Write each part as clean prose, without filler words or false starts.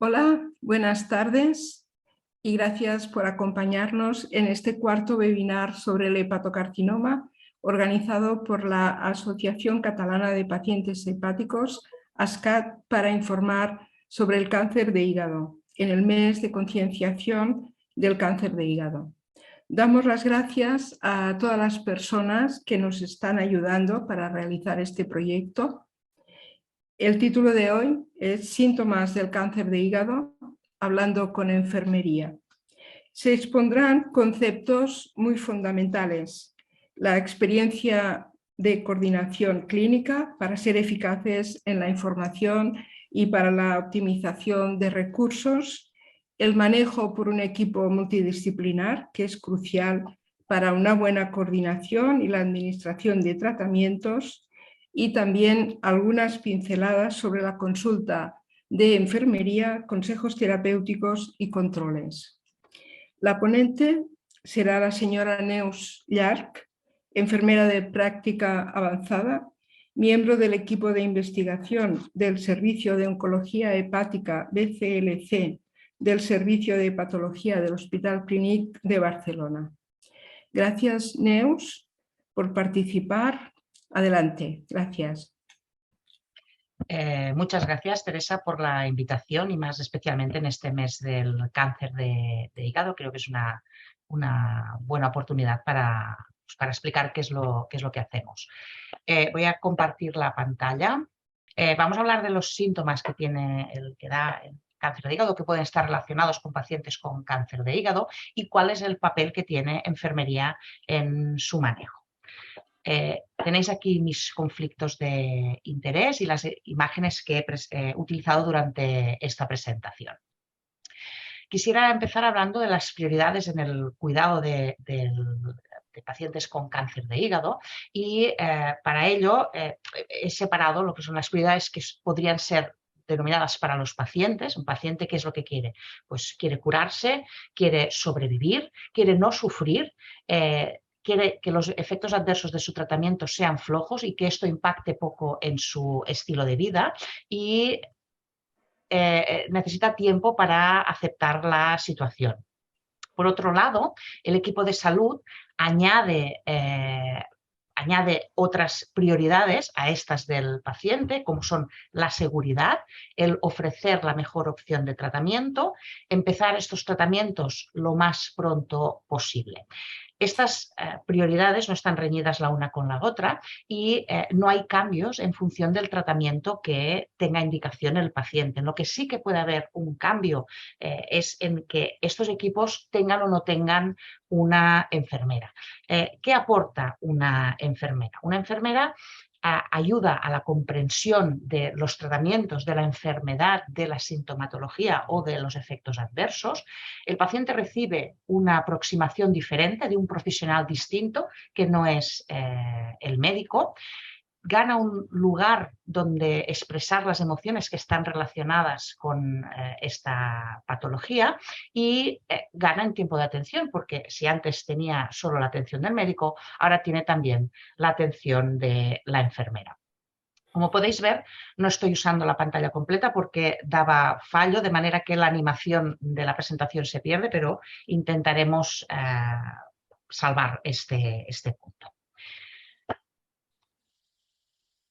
Hola, buenas tardes y gracias por acompañarnos en este cuarto webinar sobre el hepatocarcinoma organizado por la Asociación Catalana de Pacientes Hepáticos, ASCAT, para informar sobre el cáncer de hígado en el mes de concienciación del cáncer de hígado. Damos las gracias a todas las personas que nos están ayudando para realizar este proyecto. El título de hoy es Síntomas del cáncer de hígado, hablando con enfermería. Se expondrán conceptos muy fundamentales, la experiencia de coordinación clínica para ser eficaces en la información y para la optimización de recursos, el manejo por un equipo multidisciplinar, que es crucial para una buena coordinación y la administración de tratamientos, y también algunas pinceladas sobre la consulta de enfermería, consejos terapéuticos y controles. La ponente será la señora Neus Llarch, enfermera de práctica avanzada, miembro del equipo de investigación del Servicio de Oncología Hepática BCLC del Servicio de Hepatología del Hospital Clínic de Barcelona. Gracias, Neus, por participar. Adelante, gracias. Muchas gracias, Teresa, por la invitación y más especialmente en este mes del cáncer de hígado. Creo que es una buena oportunidad para explicar qué es lo que hacemos. Voy a compartir la pantalla. Vamos a hablar de los síntomas que da el cáncer de hígado, que pueden estar relacionados con pacientes con cáncer de hígado y cuál es el papel que tiene enfermería en su manejo. Tenéis aquí mis conflictos de interés y las imágenes que he utilizado durante esta presentación. Quisiera empezar hablando de las prioridades en el cuidado de pacientes con cáncer de hígado y para ello he separado lo que son las prioridades que podrían ser denominadas para los pacientes. Un paciente, ¿qué es lo que quiere? Pues quiere curarse, quiere sobrevivir, quiere no sufrir, quiere que los efectos adversos de su tratamiento sean flojos y que esto impacte poco en su estilo de vida y necesita tiempo para aceptar la situación. Por otro lado, el equipo de salud añade otras prioridades a estas del paciente, como son la seguridad, el ofrecer la mejor opción de tratamiento, empezar estos tratamientos lo más pronto posible. Estas prioridades no están reñidas la una con la otra y no hay cambios en función del tratamiento que tenga indicación el paciente. En lo que sí que puede haber un cambio es en que estos equipos tengan o no tengan una enfermera. ¿Qué aporta una enfermera? Una enfermera ayuda a la comprensión de los tratamientos, de la enfermedad, de la sintomatología o de los efectos adversos. El paciente recibe una aproximación diferente de un profesional distinto que no es el médico. Gana un lugar donde expresar las emociones que están relacionadas con esta patología y gana en tiempo de atención, porque si antes tenía solo la atención del médico, ahora tiene también la atención de la enfermera. Como podéis ver, no estoy usando la pantalla completa porque daba fallo, de manera que la animación de la presentación se pierde, pero intentaremos salvar este punto.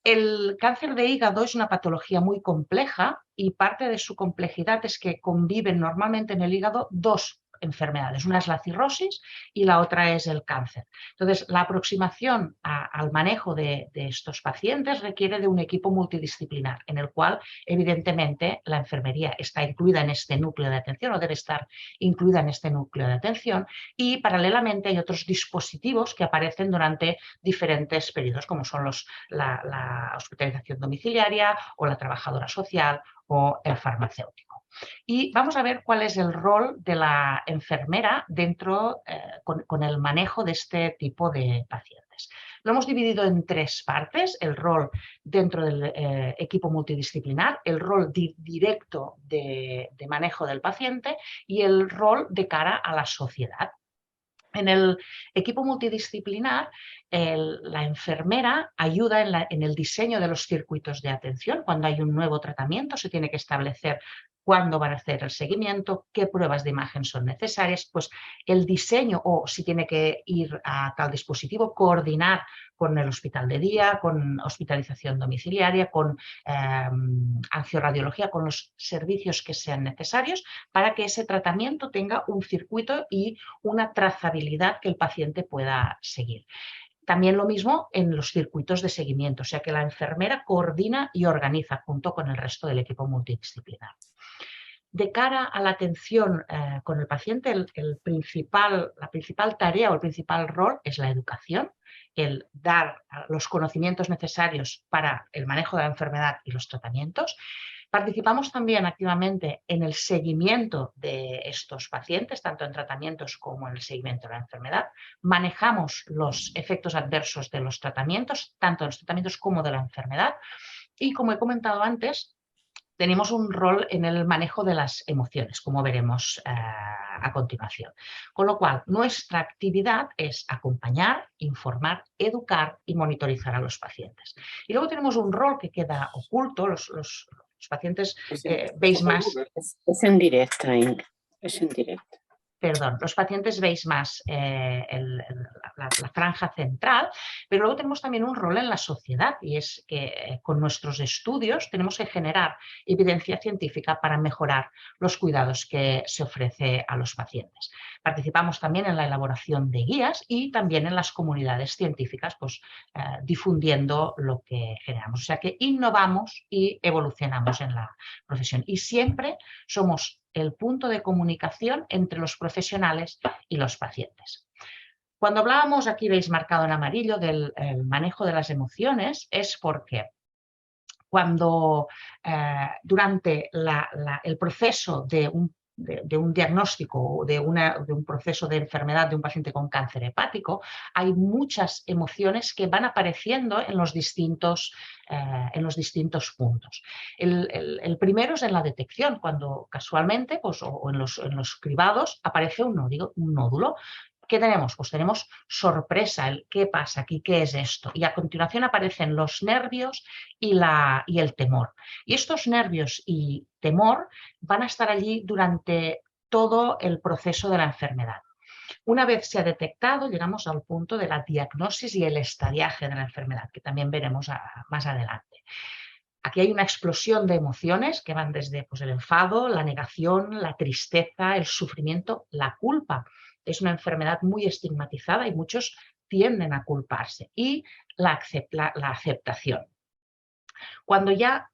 El cáncer de hígado es una patología muy compleja y parte de su complejidad es que conviven normalmente en el hígado dos enfermedades. Una es la cirrosis y la otra es el cáncer. Entonces, la aproximación al manejo de estos pacientes requiere de un equipo multidisciplinar, en el cual, evidentemente, la enfermería está incluida en este núcleo de atención o debe estar incluida en este núcleo de atención y, paralelamente, hay otros dispositivos que aparecen durante diferentes periodos, como son la hospitalización domiciliaria o la trabajadora social o el farmacéutico. Y vamos a ver cuál es el rol de la enfermera dentro con el manejo de este tipo de pacientes. Lo hemos dividido en tres partes: el rol dentro del equipo multidisciplinar, el rol directo de manejo del paciente y el rol de cara a la sociedad. En el equipo multidisciplinar, la enfermera ayuda en el diseño de los circuitos de atención. Cuando hay un nuevo tratamiento, se tiene que establecer cuándo van a hacer el seguimiento, qué pruebas de imagen son necesarias, pues el diseño o si tiene que ir a tal dispositivo, coordinar con el hospital de día, con hospitalización domiciliaria, con angiorradiología, con los servicios que sean necesarios para que ese tratamiento tenga un circuito y una trazabilidad que el paciente pueda seguir. También lo mismo en los circuitos de seguimiento, o sea que la enfermera coordina y organiza junto con el resto del equipo multidisciplinar. De cara a la atención con el paciente, la principal tarea o el principal rol es la educación, el dar los conocimientos necesarios para el manejo de la enfermedad y los tratamientos. Participamos también activamente en el seguimiento de estos pacientes, tanto en tratamientos como en el seguimiento de la enfermedad. Manejamos los efectos adversos de los tratamientos, tanto de los tratamientos como de la enfermedad. Y como he comentado antes, tenemos un rol en el manejo de las emociones, como veremos a continuación. Con lo cual, nuestra actividad es acompañar, informar, educar y monitorizar a los pacientes. Y luego tenemos un rol que queda oculto, los pacientes veis más... Es en directo, es en directo. Perdón, los pacientes veis más la franja central, pero luego tenemos también un rol en la sociedad y es que con nuestros estudios tenemos que generar evidencia científica para mejorar los cuidados que se ofrece a los pacientes. Participamos también en la elaboración de guías y también en las comunidades científicas, pues difundiendo lo que generamos. O sea que innovamos y evolucionamos en la profesión y siempre somos el punto de comunicación entre los profesionales y los pacientes. Cuando hablábamos, aquí veis marcado en amarillo, del manejo de las emociones, es porque cuando durante el proceso de un diagnóstico o de un proceso de enfermedad de un paciente con cáncer hepático, hay muchas emociones que van apareciendo en los distintos puntos. El primero es en la detección, cuando casualmente pues, o en los cribados aparece un nódulo. ¿Qué tenemos? Pues tenemos sorpresa, ¿qué pasa aquí? ¿Qué es esto? Y a continuación aparecen los nervios y el temor. Y estos nervios y temor van a estar allí durante todo el proceso de la enfermedad. Una vez se ha detectado, llegamos al punto de la diagnosis y el estadiaje de la enfermedad, que también veremos más adelante. Aquí hay una explosión de emociones que van desde pues, el enfado, la negación, la tristeza, el sufrimiento, la culpa. Es una enfermedad muy estigmatizada y muchos tienden a culparse. Y la aceptación. Cuando ya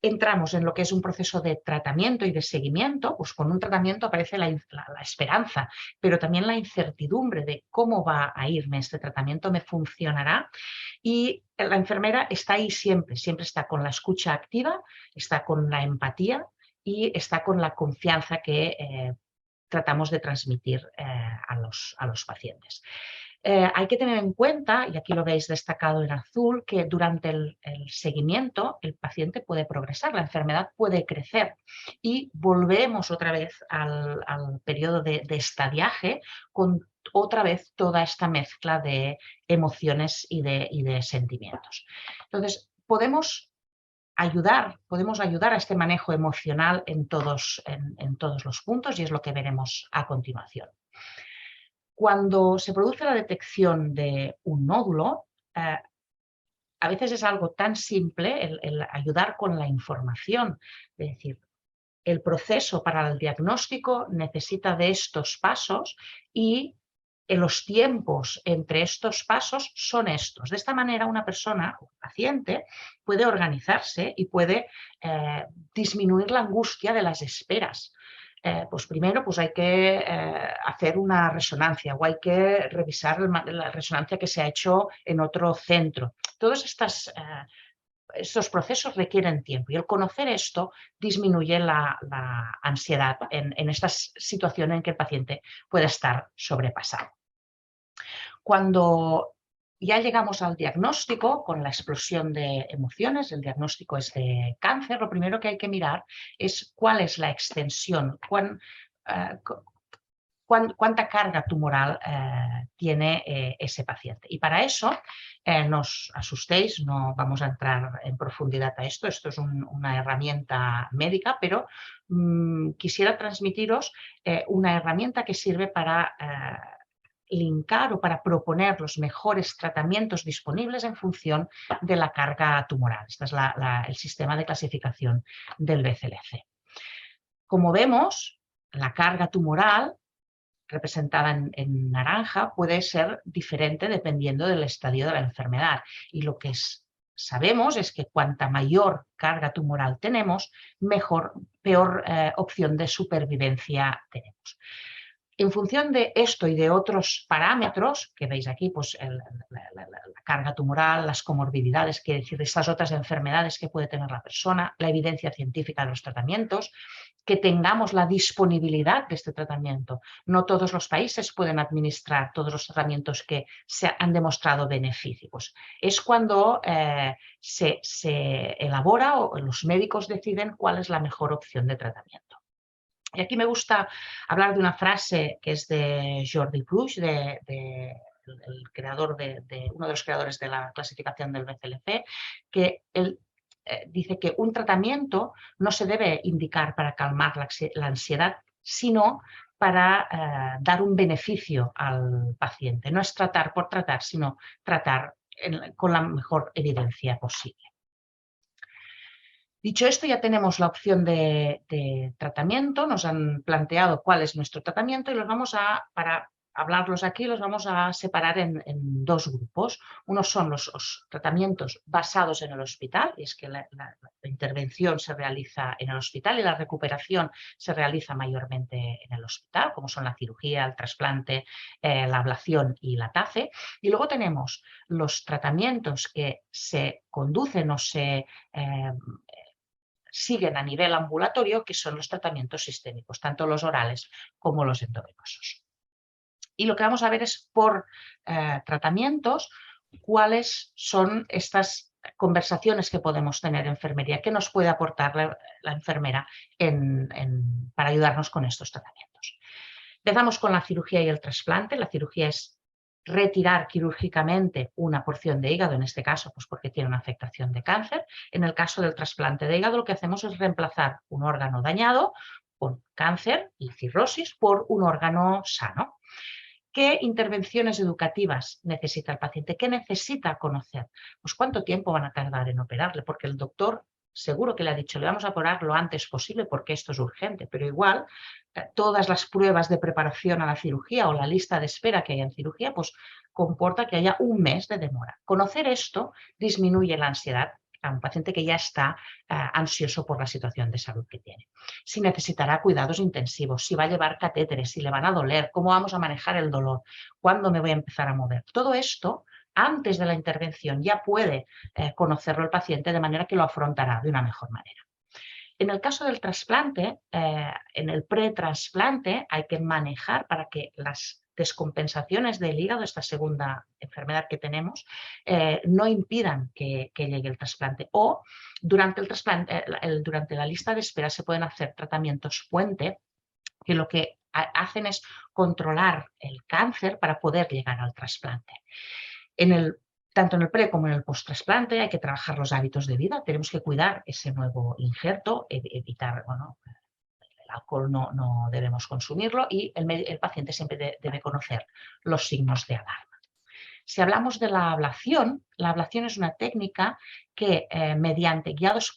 entramos en lo que es un proceso de tratamiento y de seguimiento, pues con un tratamiento aparece la esperanza, pero también la incertidumbre de cómo va a irme este tratamiento, me funcionará. Y la enfermera está ahí siempre, siempre está con la escucha activa, está con la empatía y está con la confianza que tratamos de transmitir a los pacientes. Hay que tener en cuenta, y aquí lo veis destacado en azul, que durante el seguimiento el paciente puede progresar, la enfermedad puede crecer y volvemos otra vez al periodo de estadiaje con otra vez toda esta mezcla de emociones y de sentimientos. Entonces, podemos ayudar a este manejo emocional en todos los puntos y es lo que veremos a continuación. Cuando se produce la detección de un nódulo, a veces es algo tan simple el ayudar con la información, es decir, el proceso para el diagnóstico necesita de estos pasos y los tiempos entre estos pasos son estos. De esta manera una persona, un paciente, puede organizarse y puede disminuir la angustia de las esperas. Pues primero pues hay que hacer una resonancia o hay que revisar la resonancia que se ha hecho en otro centro. Todos estos procesos requieren tiempo y el conocer esto disminuye la ansiedad en estas situaciones en que el paciente puede estar sobrepasado. Cuando ya llegamos al diagnóstico con la explosión de emociones, el diagnóstico es de cáncer, lo primero que hay que mirar es cuál es la extensión, cuánta carga tumoral tiene ese paciente. Y para eso, no os asustéis, no vamos a entrar en profundidad a esto es una herramienta médica, pero quisiera transmitiros una herramienta que sirve para linkar o para proponer los mejores tratamientos disponibles en función de la carga tumoral. Este es el sistema de clasificación del BCLC. Como vemos, la carga tumoral representada en naranja puede ser diferente dependiendo del estadio de la enfermedad. Y lo que sabemos es que cuanta mayor carga tumoral tenemos, peor opción de supervivencia tenemos. En función de esto y de otros parámetros, que veis aquí, pues la carga tumoral, las comorbilidades, quiere decir, estas otras enfermedades que puede tener la persona, la evidencia científica de los tratamientos, que tengamos la disponibilidad de este tratamiento. No todos los países pueden administrar todos los tratamientos que se han demostrado beneficios. Es cuando se elabora o los médicos deciden cuál es la mejor opción de tratamiento. Y aquí me gusta hablar de una frase que es de Jordi Puig, el creador uno de los creadores de la clasificación del BCLC, que él dice que un tratamiento no se debe indicar para calmar la ansiedad, sino para dar un beneficio al paciente. No es tratar por tratar, sino tratar con la mejor evidencia posible. Dicho esto, ya tenemos la opción de tratamiento, nos han planteado cuál es nuestro tratamiento y para hablarlos aquí, los vamos a separar en dos grupos. Unos son los tratamientos basados en el hospital, y es que la intervención se realiza en el hospital y la recuperación se realiza mayormente en el hospital, como son la cirugía, el trasplante, la ablación y la TACE. Y luego tenemos los tratamientos que se conducen o se siguen a nivel ambulatorio, que son los tratamientos sistémicos, tanto los orales como los endovenosos. Y lo que vamos a ver es por tratamientos cuáles son estas conversaciones que podemos tener en enfermería, qué nos puede aportar la enfermera para ayudarnos con estos tratamientos. Empezamos con la cirugía y el trasplante. La cirugía es retirar quirúrgicamente una porción de hígado, en este caso pues porque tiene una afectación de cáncer. En el caso del trasplante de hígado lo que hacemos es reemplazar un órgano dañado con cáncer y cirrosis por un órgano sano. ¿Qué intervenciones educativas necesita el paciente? ¿Qué necesita conocer? Pues cuánto tiempo van a tardar en operarle, porque el doctor seguro que le ha dicho, le vamos a operar lo antes posible porque esto es urgente, pero igual todas las pruebas de preparación a la cirugía o la lista de espera que hay en cirugía, pues comporta que haya un mes de demora. Conocer esto disminuye la ansiedad a un paciente que ya está ansioso por la situación de salud que tiene. Si necesitará cuidados intensivos, si va a llevar catéteres, si le van a doler, cómo vamos a manejar el dolor, cuándo me voy a empezar a mover. Todo esto, antes de la intervención, ya puede conocerlo el paciente de manera que lo afrontará de una mejor manera. En el caso del trasplante, en el pretrasplante hay que manejar para que las descompensaciones del hígado, esta segunda enfermedad que tenemos, no impidan que llegue el trasplante. O durante el trasplante, durante la lista de espera se pueden hacer tratamientos puente, que lo que hacen es controlar el cáncer para poder llegar al trasplante. Tanto en el pre como en el post-trasplante hay que trabajar los hábitos de vida, tenemos que cuidar ese nuevo injerto, evitar, el alcohol no debemos consumirlo y el paciente siempre debe conocer los signos de alarma. Si hablamos de la ablación es una técnica que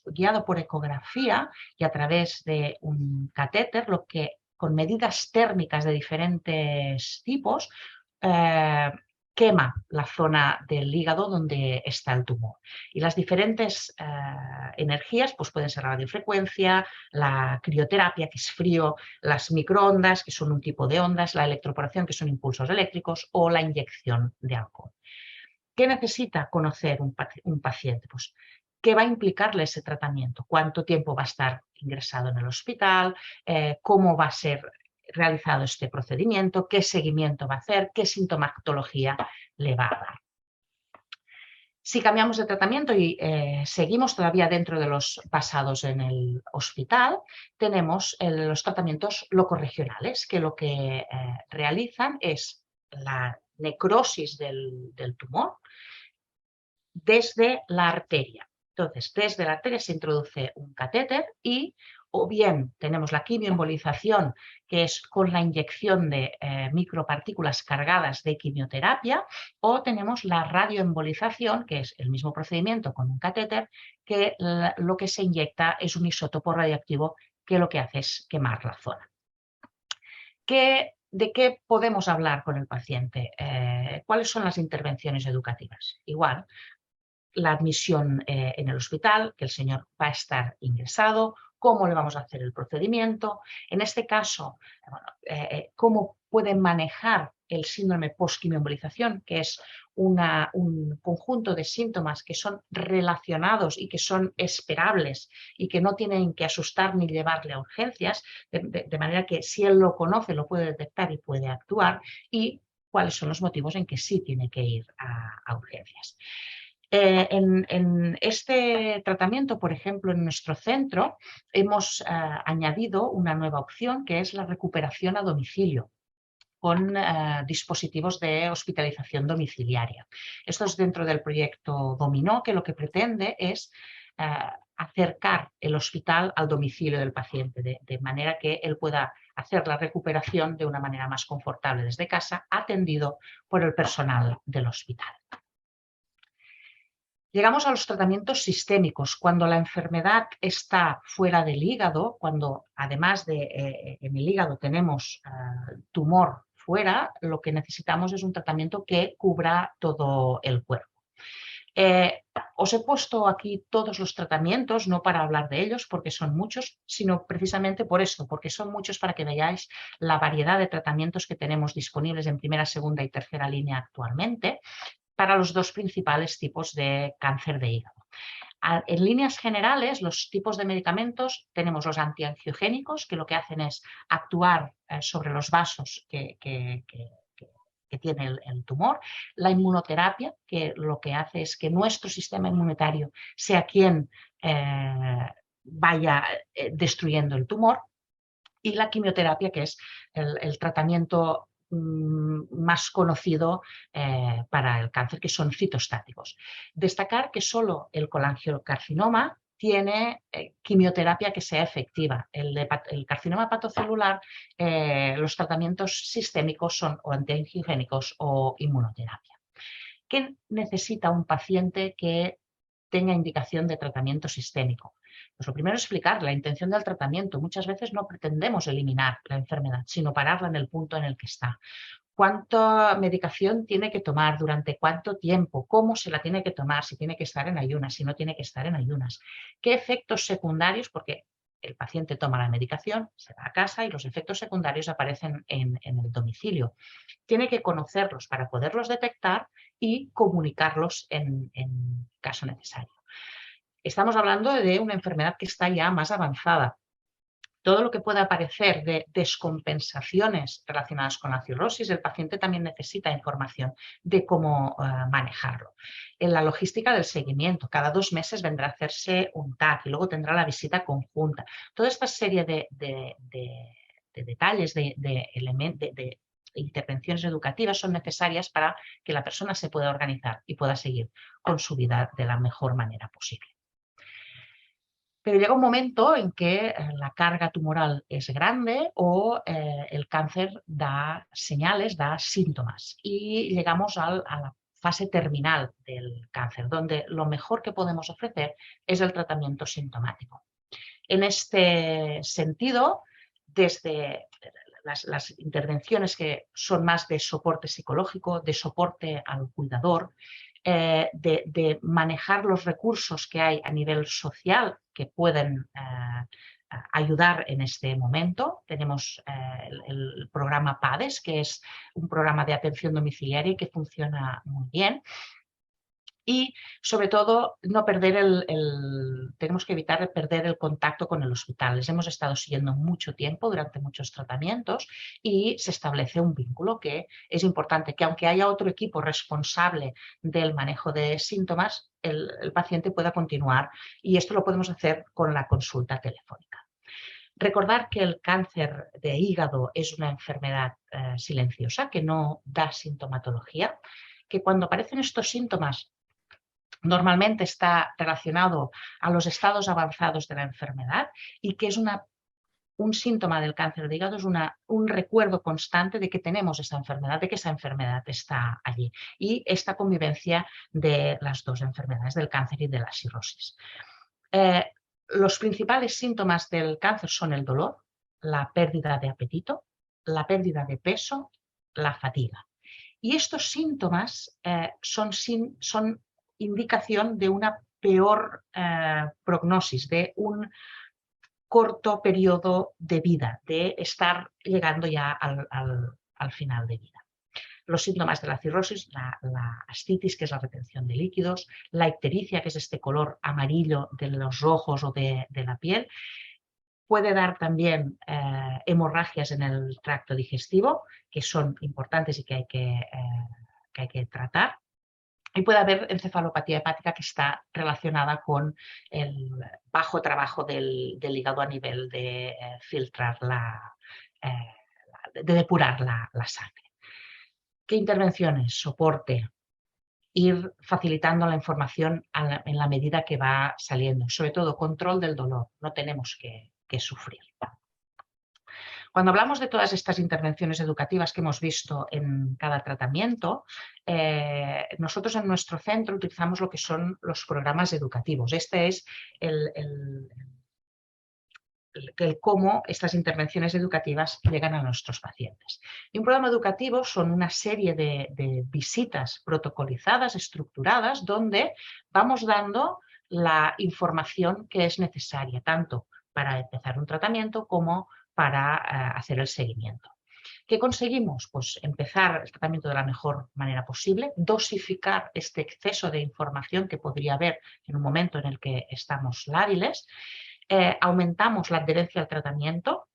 guiado por ecografía y a través de un catéter, con medidas térmicas de diferentes tipos, quema la zona del hígado donde está el tumor. Y las diferentes energías pues pueden ser la radiofrecuencia, la crioterapia, que es frío, las microondas, que son un tipo de ondas, la electroporación, que son impulsos eléctricos, o la inyección de alcohol. ¿Qué necesita conocer un paciente? Pues, ¿qué va a implicarle ese tratamiento? ¿Cuánto tiempo va a estar ingresado en el hospital? ¿Cómo va a ser realizado este procedimiento? ¿Qué seguimiento va a hacer? ¿Qué sintomatología le va a dar? Si cambiamos de tratamiento y seguimos todavía dentro de los basados en el hospital, tenemos los tratamientos locorregionales, que lo que realizan es la necrosis del tumor desde la arteria. Entonces, desde la arteria se introduce un catéter y o bien tenemos la quimioembolización, que es con la inyección de micropartículas cargadas de quimioterapia, o tenemos la radioembolización, que es el mismo procedimiento con un catéter, que lo que se inyecta es un isótopo radioactivo que lo que hace es quemar la zona. ¿De qué podemos hablar con el paciente? ¿Cuáles son las intervenciones educativas? Igual, la admisión en el hospital, que el señor va a estar ingresado, cómo le vamos a hacer el procedimiento. En este caso, cómo pueden manejar el síndrome post-quimioembolización, que es un conjunto de síntomas que son relacionados y que son esperables y que no tienen que asustar ni llevarle a urgencias, de manera que si él lo conoce, lo puede detectar y puede actuar, y cuáles son los motivos en que sí tiene que ir a urgencias. En este tratamiento, por ejemplo, en nuestro centro hemos añadido una nueva opción, que es la recuperación a domicilio con dispositivos de hospitalización domiciliaria. Esto es dentro del proyecto Dominó, que lo que pretende es acercar el hospital al domicilio del paciente, de manera que él pueda hacer la recuperación de una manera más confortable desde casa, atendido por el personal del hospital. Llegamos a los tratamientos sistémicos, cuando la enfermedad está fuera del hígado, cuando además de en el hígado tenemos tumor fuera, lo que necesitamos es un tratamiento que cubra todo el cuerpo. Os he puesto aquí todos los tratamientos, no para hablar de ellos porque son muchos, sino precisamente por eso, porque son muchos para que veáis la variedad de tratamientos que tenemos disponibles en primera, segunda y tercera línea actualmente, para los dos principales tipos de cáncer de hígado. En líneas generales, los tipos de medicamentos, tenemos los antiangiogénicos, que lo que hacen es actuar sobre los vasos que tiene el tumor. La inmunoterapia, que lo que hace es que nuestro sistema inmunitario sea quien vaya destruyendo el tumor. Y la quimioterapia, que es el tratamiento más conocido para el cáncer, que son citostáticos. Destacar que solo el colangiocarcinoma tiene quimioterapia que sea efectiva. El carcinoma hepatocelular, los tratamientos sistémicos son o antiangiogénicos o inmunoterapia. ¿Qué necesita un paciente que tenga indicación de tratamiento sistémico? Pues lo primero es explicar la intención del tratamiento. Muchas veces no pretendemos eliminar la enfermedad, sino pararla en el punto en el que está. ¿Cuánta medicación tiene que tomar? ¿Durante cuánto tiempo? ¿Cómo se la tiene que tomar? Si tiene que estar en ayunas, si no tiene que estar en ayunas. ¿Qué efectos secundarios? Porque el paciente toma la medicación, se va a casa y los efectos secundarios aparecen en el domicilio. Tiene que conocerlos para poderlos detectar y comunicarlos en caso necesario. Estamos hablando de una enfermedad que está ya más avanzada. Todo lo que pueda aparecer de descompensaciones relacionadas con la cirrosis, el paciente también necesita información de cómo manejarlo. En la logística del seguimiento, cada 2 meses vendrá a hacerse un TAC y luego tendrá la visita conjunta. Toda esta serie de detalles, de intervenciones educativas son necesarias para que la persona se pueda organizar y pueda seguir con su vida de la mejor manera posible. Pero llega un momento en que la carga tumoral es grande o el cáncer da señales, da síntomas y llegamos a la fase terminal del cáncer, donde lo mejor que podemos ofrecer es el tratamiento sintomático. En este sentido, desde las intervenciones que son más de soporte psicológico, de soporte al cuidador, de manejar los recursos que hay a nivel social que pueden ayudar en este momento. Tenemos el programa PADES, que es un programa de atención domiciliaria que funciona muy bien. Y sobre todo tenemos que evitar perder el contacto con el hospital. Les hemos estado siguiendo mucho tiempo durante muchos tratamientos y se establece un vínculo que es importante, que aunque haya otro equipo responsable del manejo de síntomas, el paciente pueda continuar, y esto lo podemos hacer con la consulta telefónica. Recordar que el cáncer de hígado es una enfermedad silenciosa, que no da sintomatología, que cuando aparecen estos síntomas normalmente está relacionado a los estados avanzados de la enfermedad, y que es un síntoma del cáncer de hígado, es un recuerdo constante de que tenemos esa enfermedad, de que esa enfermedad está allí, y esta convivencia de las dos enfermedades, del cáncer y de la cirrosis. Los principales síntomas del cáncer son el dolor, la pérdida de apetito, la pérdida de peso, la fatiga. Y estos síntomas son indicación de una peor prognosis, de un corto periodo de vida, de estar llegando ya al final de vida. Los síntomas de la cirrosis, la ascitis, que es la retención de líquidos, la ictericia, que es este color amarillo de los ojos o de la piel. Puede dar también hemorragias en el tracto digestivo, que son importantes y que hay que tratar. Y puede haber encefalopatía hepática, que está relacionada con el bajo trabajo del hígado a nivel de filtrar de depurar la sangre. ¿Qué intervenciones? Soporte. Ir facilitando la información en la medida que va saliendo. Sobre todo, control del dolor. No tenemos que sufrir. Cuando hablamos de todas estas intervenciones educativas que hemos visto en cada tratamiento, nosotros en nuestro centro utilizamos lo que son los programas educativos. Este es el cómo estas intervenciones educativas llegan a nuestros pacientes. Y un programa educativo son una serie de visitas protocolizadas, estructuradas, donde vamos dando la información que es necesaria, tanto para empezar un tratamiento como para hacer el seguimiento. ¿Qué conseguimos? Pues empezar el tratamiento de la mejor manera posible, dosificar este exceso de información que podría haber en un momento en el que estamos lábiles. Aumentamos la adherencia al tratamiento.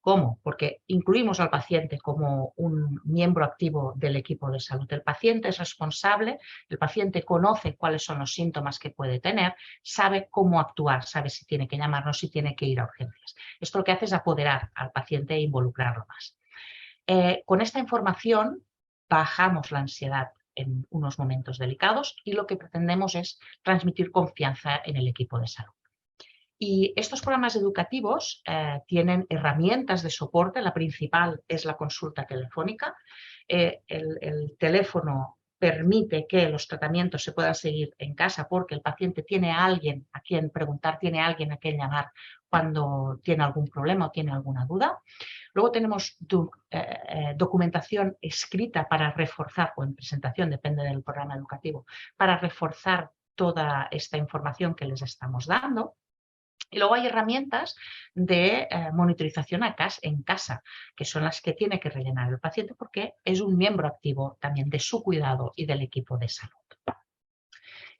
¿Cómo? Porque incluimos al paciente como un miembro activo del equipo de salud. El paciente es responsable, el paciente conoce cuáles son los síntomas que puede tener, sabe cómo actuar, sabe si tiene que llamarnos, si tiene que ir a urgencias. Esto lo que hace es apoderar al paciente e involucrarlo más. Con esta información bajamos la ansiedad en unos momentos delicados, y lo que pretendemos es transmitir confianza en el equipo de salud. Y estos programas educativos tienen herramientas de soporte. La principal es la consulta telefónica. El teléfono permite que los tratamientos se puedan seguir en casa, porque el paciente tiene a alguien a quien preguntar, tiene a alguien a quien llamar cuando tiene algún problema o tiene alguna duda. Luego tenemos documentación escrita para reforzar, o en presentación, depende del programa educativo, para reforzar toda esta información que les estamos dando. Y luego hay herramientas de monitorización en casa, que son las que tiene que rellenar el paciente, porque es un miembro activo también de su cuidado y del equipo de salud.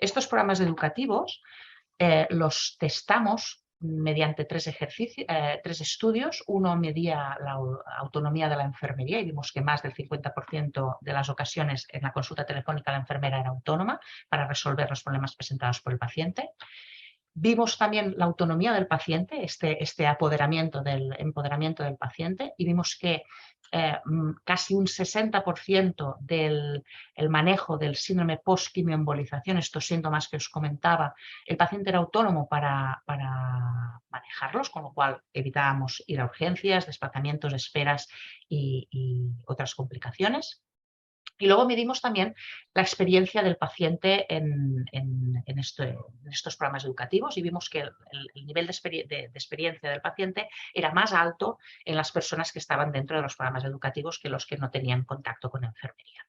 Estos programas educativos los testamos mediante tres estudios. Uno medía la autonomía de la enfermería, y vimos que más del 50% de las ocasiones en la consulta telefónica la enfermera era autónoma para resolver los problemas presentados por el paciente. Vimos también la autonomía del paciente, este empoderamiento del paciente, y vimos que casi un 60% del manejo del síndrome post-quimioembolización, estos síntomas que os comentaba, el paciente era autónomo para manejarlos, con lo cual evitábamos ir a urgencias, desplazamientos, esperas y otras complicaciones. Y luego medimos también la experiencia del paciente en estos programas educativos, y vimos que el nivel de experiencia del paciente era más alto en las personas que estaban dentro de los programas educativos que los que no tenían contacto con enfermería.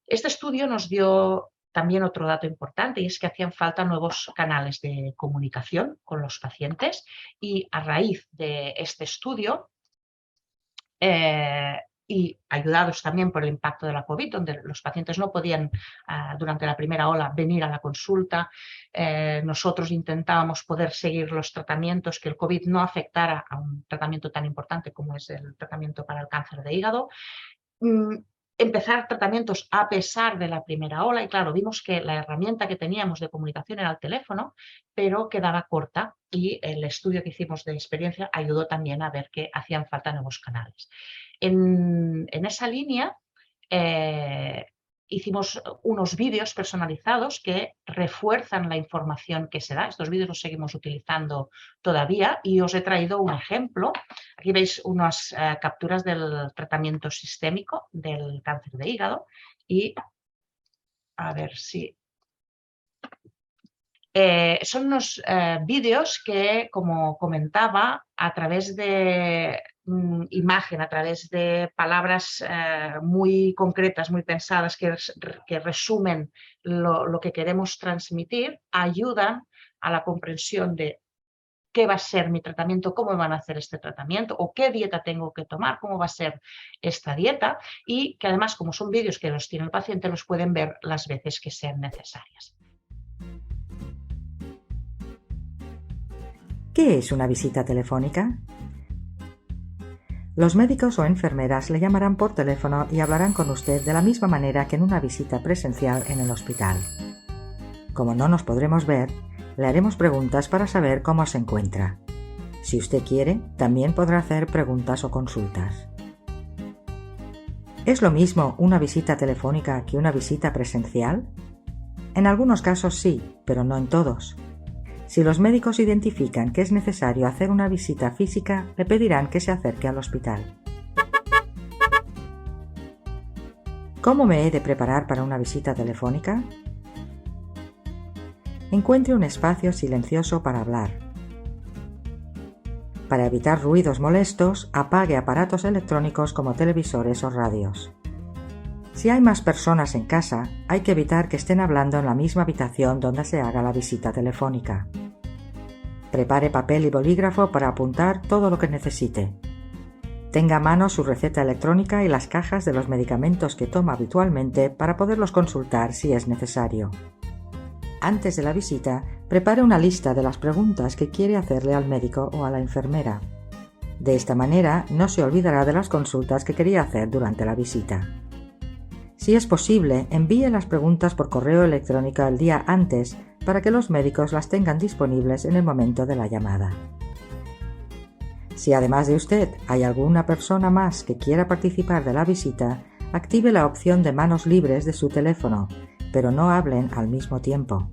Este estudio nos dio también otro dato importante, y es que hacían falta nuevos canales de comunicación con los pacientes, y a raíz de este estudio y ayudados también por el impacto de la COVID, donde los pacientes no podían durante la primera ola venir a la consulta. Nosotros intentábamos poder seguir los tratamientos, que el COVID no afectara a un tratamiento tan importante como es el tratamiento para el cáncer de hígado. Empezar tratamientos a pesar de la primera ola y claro, vimos que la herramienta que teníamos de comunicación era el teléfono, pero quedaba corta y el estudio que hicimos de experiencia ayudó también a ver que hacían falta nuevos canales. En esa línea hicimos unos vídeos personalizados que refuerzan la información que se da. Estos vídeos los seguimos utilizando todavía y os he traído un ejemplo. Aquí veis unas capturas del tratamiento sistémico del cáncer de hígado y a ver si... son unos vídeos que, como comentaba, a través de imagen, a través de palabras muy concretas, muy pensadas, que resumen lo que queremos transmitir, ayudan a la comprensión de qué va a ser mi tratamiento, cómo van a hacer este tratamiento o qué dieta tengo que tomar, cómo va a ser esta dieta y que además, como son vídeos que los tiene el paciente, los pueden ver las veces que sean necesarias. ¿Qué es una visita telefónica? Los médicos o enfermeras le llamarán por teléfono y hablarán con usted de la misma manera que en una visita presencial en el hospital. Como no nos podremos ver, le haremos preguntas para saber cómo se encuentra. Si usted quiere, también podrá hacer preguntas o consultas. ¿Es lo mismo una visita telefónica que una visita presencial? En algunos casos sí, pero no en todos. Si los médicos identifican que es necesario hacer una visita física, le pedirán que se acerque al hospital. ¿Cómo me he de preparar para una visita telefónica? Encuentre un espacio silencioso para hablar. Para evitar ruidos molestos, apague aparatos electrónicos como televisores o radios. Si hay más personas en casa, hay que evitar que estén hablando en la misma habitación donde se haga la visita telefónica. Prepare papel y bolígrafo para apuntar todo lo que necesite. Tenga a mano su receta electrónica y las cajas de los medicamentos que toma habitualmente para poderlos consultar si es necesario. Antes de la visita, prepare una lista de las preguntas que quiere hacerle al médico o a la enfermera. De esta manera, no se olvidará de las consultas que quería hacer durante la visita. Si es posible, envíe las preguntas por correo electrónico el día antes para que los médicos las tengan disponibles en el momento de la llamada. Si además de usted hay alguna persona más que quiera participar de la visita, active la opción de manos libres de su teléfono, pero no hablen al mismo tiempo.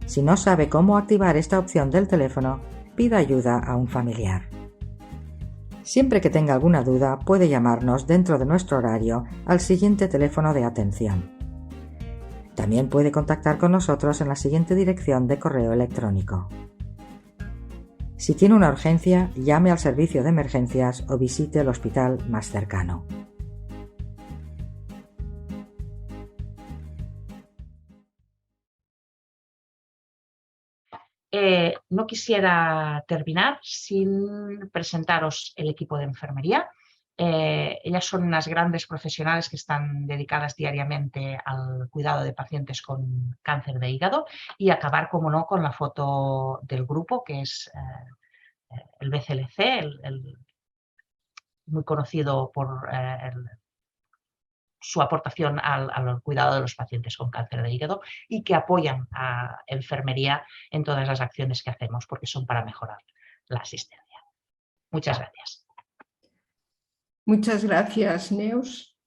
Si no sabe cómo activar esta opción del teléfono, pida ayuda a un familiar. Siempre que tenga alguna duda, puede llamarnos dentro de nuestro horario al siguiente teléfono de atención. También puede contactar con nosotros en la siguiente dirección de correo electrónico. Si tiene una urgencia, llame al servicio de emergencias o visite el hospital más cercano. No quisiera terminar sin presentaros el equipo de enfermería. Ellas son unas grandes profesionales que están dedicadas diariamente al cuidado de pacientes con cáncer de hígado y acabar, como no, con la foto del grupo, que es el BCLC, muy conocido por su aportación al cuidado de los pacientes con cáncer de hígado y que apoyan a enfermería en todas las acciones que hacemos porque son para mejorar la asistencia. Muchas gracias. Muchas gracias, Neus.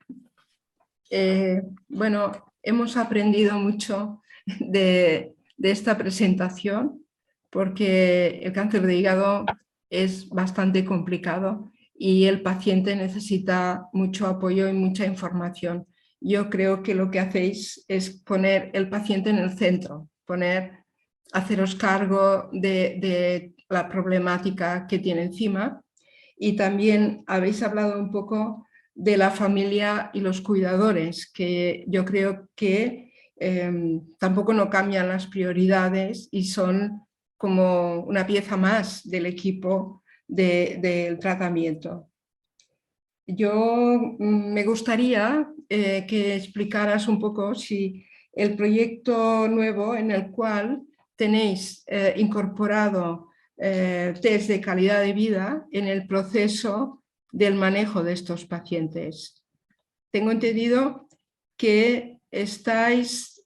Bueno, hemos aprendido mucho de esta presentación porque el cáncer de hígado es bastante complicado y el paciente necesita mucho apoyo y mucha información. Yo creo que lo que hacéis es poner el paciente en el centro, haceros cargo de la problemática que tiene encima. Y también habéis hablado un poco de la familia y los cuidadores, que yo creo que tampoco no cambian las prioridades y son como una pieza más del equipo del tratamiento. me gustaría que explicaras un poco si el proyecto nuevo en el cual tenéis incorporado test de calidad de vida en el proceso del manejo de estos pacientes. Tengo entendido que estáis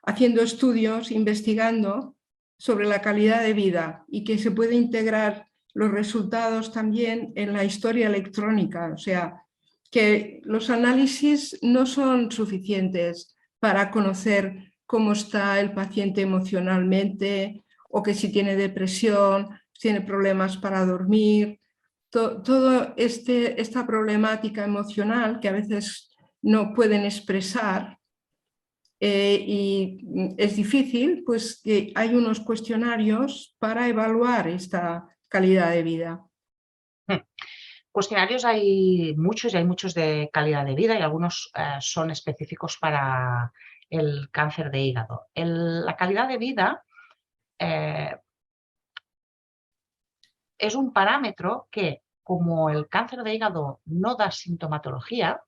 haciendo estudios, investigando sobre la calidad de vida y que se puede integrar los resultados también en la historia electrónica, o sea, que los análisis no son suficientes para conocer cómo está el paciente emocionalmente o que si tiene depresión, si tiene problemas para dormir. Toda esta problemática emocional que a veces no pueden expresar y es difícil, pues que hay unos cuestionarios para evaluar esta calidad de vida. Cuestionarios hay muchos y hay muchos de calidad de vida y algunos son específicos para el cáncer de hígado. La calidad de vida es un parámetro que, como el cáncer de hígado no da sintomatología,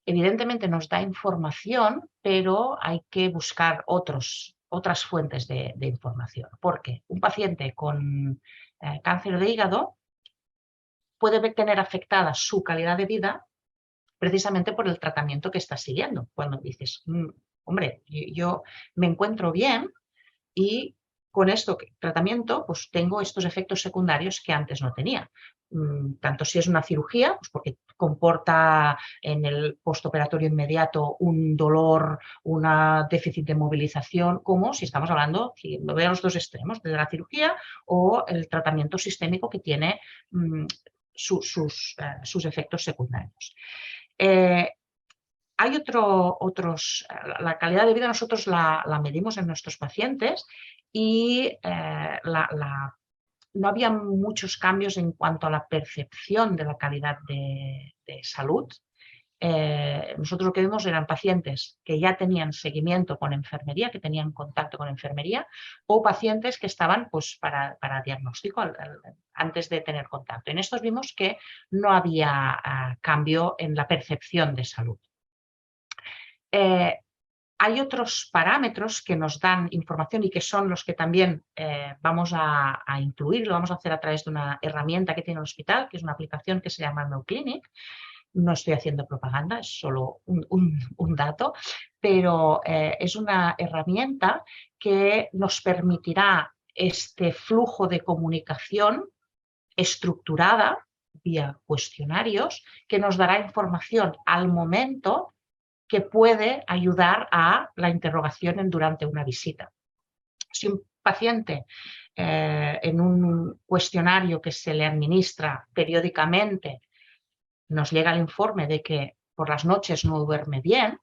evidentemente nos da información, pero hay que buscar otras fuentes de información. Porque un paciente con cáncer de hígado puede tener afectada su calidad de vida precisamente por el tratamiento que está siguiendo. Cuando dices, hombre, yo me encuentro bien y con este tratamiento pues tengo estos efectos secundarios que antes no tenía. Tanto si es una cirugía, pues porque comporta en el postoperatorio inmediato un dolor, un déficit de movilización, como si estamos hablando, si lo veo a los dos extremos, de la cirugía o el tratamiento sistémico que tiene sus efectos secundarios. Hay la calidad de vida nosotros la medimos en nuestros pacientes y no había muchos cambios en cuanto a la percepción de la calidad de salud. Nosotros lo que vimos eran pacientes que ya tenían seguimiento con enfermería, que tenían contacto con enfermería, o pacientes que estaban pues, para diagnóstico antes de tener contacto. En estos vimos que no había cambio en la percepción de salud. Hay otros parámetros que nos dan información y que son los que también vamos a incluir, lo vamos a hacer a través de una herramienta que tiene el hospital, que es una aplicación que se llama MeuClinic. No estoy haciendo propaganda, es solo un dato, pero es una herramienta que nos permitirá este flujo de comunicación estructurada vía cuestionarios que nos dará información al momento que puede ayudar a la interrogación durante una visita. Si un paciente en un cuestionario que se le administra periódicamente nos llega el informe de que por las noches no duerme bien,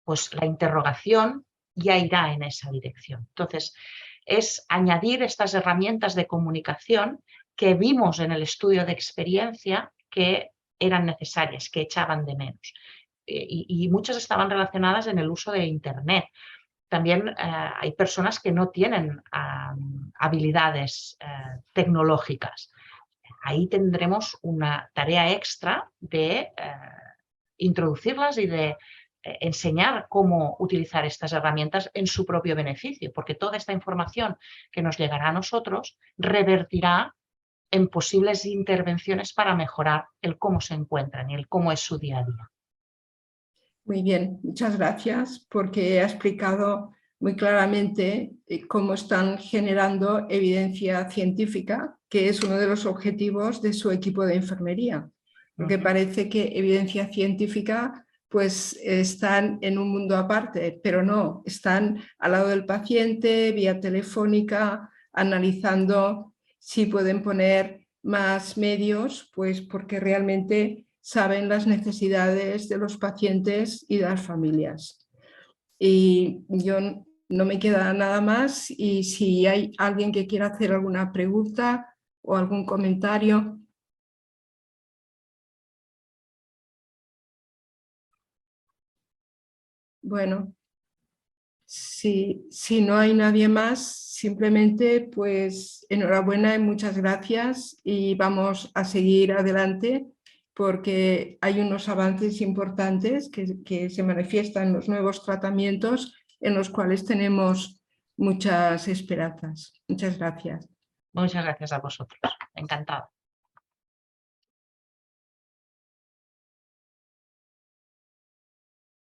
pues la interrogación ya irá en esa dirección. Entonces, es añadir estas herramientas de comunicación que vimos en el estudio de experiencia que eran necesarias, que echaban de menos. Y muchas estaban relacionadas en el uso de Internet. También hay personas que no tienen habilidades tecnológicas. Ahí tendremos una tarea extra de introducirlas y de enseñar cómo utilizar estas herramientas en su propio beneficio, porque toda esta información que nos llegará a nosotros revertirá en posibles intervenciones para mejorar el cómo se encuentran y el cómo es su día a día. Muy bien, muchas gracias porque ha explicado muy claramente cómo están generando evidencia científica, que es uno de los objetivos de su equipo de enfermería, porque parece que evidencia científica pues están en un mundo aparte, pero no, están al lado del paciente, vía telefónica, analizando si pueden poner más medios, pues porque realmente saben las necesidades de los pacientes y de las familias. Y yo no me queda nada más y si hay alguien que quiera hacer alguna pregunta o algún comentario. Bueno, Si no hay nadie más, simplemente pues enhorabuena y muchas gracias y vamos a seguir adelante porque hay unos avances importantes que se manifiestan en los nuevos tratamientos en los cuales tenemos muchas esperanzas. Muchas gracias. Muchas gracias a vosotros. Encantada.